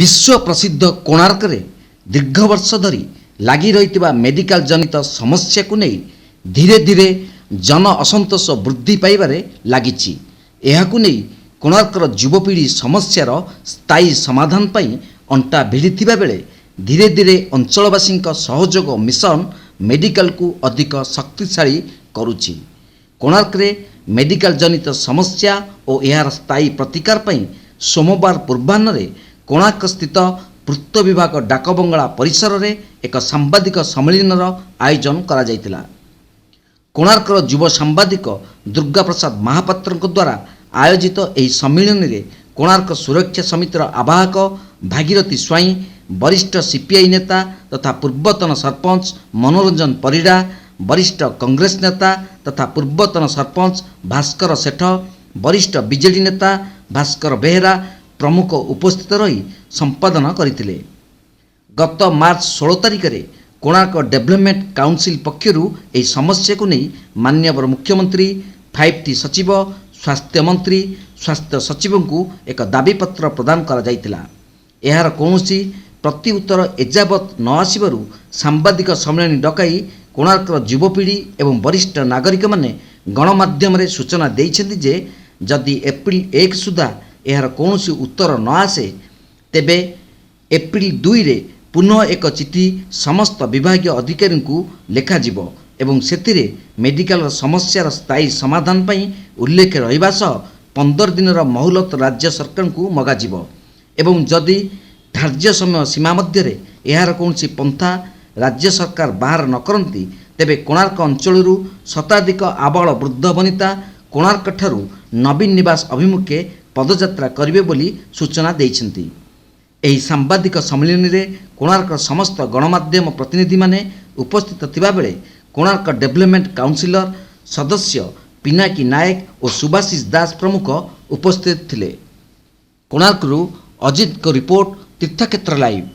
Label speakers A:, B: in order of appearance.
A: विश्व प्रसिद्ध कोणार्क रे दीर्घ वर्ष धरी लगी रही मेडिकल जनित समस्या को नहीं धीरे धीरे जन असंतोष वृद्धि पाइबारे लागिछि। एहाकु नहीं कोणार्कर युवपीढ़ी समस्यार स्थायी समाधान पाई अंटा भिड़िथिबा बेले धीरे धीरे अंचलवासी सहयोग मिशन मेडिकल को अधिक शक्तिशाली करुछि। कोणार्क रे मेडिकल जनित समस्या और यार स्थायी प्रतिकार पाई सोमवार पूर्वाह्न कोणार्क स्थित पूर्त विभाग डाकबंगला परिसर रे एक सांबादिक सम्मेलन आयोजन करा जायतिला। कोणार्कर युव सांबादिक दुर्गा प्रसाद महापात्र द्वारा आयोजित यह सम्मेलन में कोणार्क सुरक्षा समितिर आवाहक भागीरथी स्वाई, वरिष्ठ सीपीआई नेता तथा पूर्वतन सरपंच मनोरंजन परिडा, वरिष्ठ कांग्रेस नेता तथा पूर्वतन सरपंच भास्कर सेठ, वरिष्ठ बीजेडी नेता भास्कर बेहेरा प्रमुख उपस्थित रही संपादन करथिले। गत मार्च 16 तारिख में कोणार्क डेवलपमेंट काउंसिल पक्षरु यह समस्या को नहीं माननीय मुख्यमंत्री, 5T सचिव, स्वास्थ्य मंत्री, स्वास्थ्य सचिव को एक दाबीपत्र प्रदान करा जायतिला। एहार कौनसी प्रति उत्तर एजावत न आसिबारु सांबादिक सम्मेलन डकाई कोणार्कर युवपीढ़ी एवं वरिष्ठ नागरिक माने गणमाध्यम रे सूचना देइछन्ति जे जदि एप्रिल 1 सुधा एहार कौनसी उत्तर न आसे तेबे एप्रिल 2 रे पुनः एक चिठी समस्त विभागीय अधिकारी को लेखाजिबो एवं सेतिरे मेडिकल समस्यार स्थायी समाधान पई उल्लेख रहिबा सह 15 दिनर महुलत राज्य सरकार को मगाजिबो एवं जदि धार्य समय सीमा मध्य एहार कौनसी पंथा राज्य सरकार बाहर न करती तेबे कोणार्क अंचलरू शताधिक आबाल वृद्ध वनिता कोणार्क ठारू नवीन निवास अभिमुखे पदयात्रा करिवे बोली सूचना देइछन्ति। एही सांबादिक सम्मेलन में कोणार्क समस्त गणमाध्यम प्रतिनिधि माने उपस्थित थिबा बेले कोणार्क डेवलपमेंट काउंसिलर सदस्य पिनाकी नायक और सुभाषिष दास प्रमुख उपस्थित थिले। कोणार्करू अजित को रिपोर्ट तीर्थक्षेत्र लाइव।